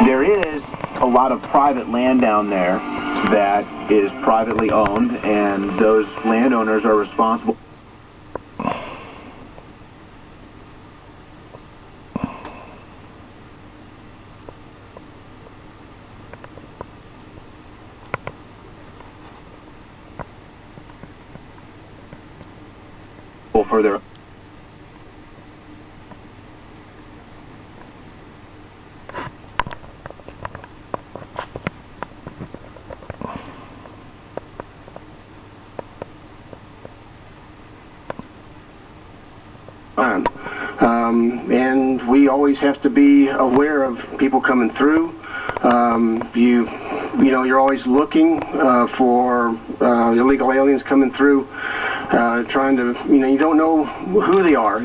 There is a lot of private land down there that is privately owned, and those landowners are responsible for their and we always have to be aware of people coming through. You know, you're always looking for illegal aliens coming through, trying to, you know, you don't know who they are.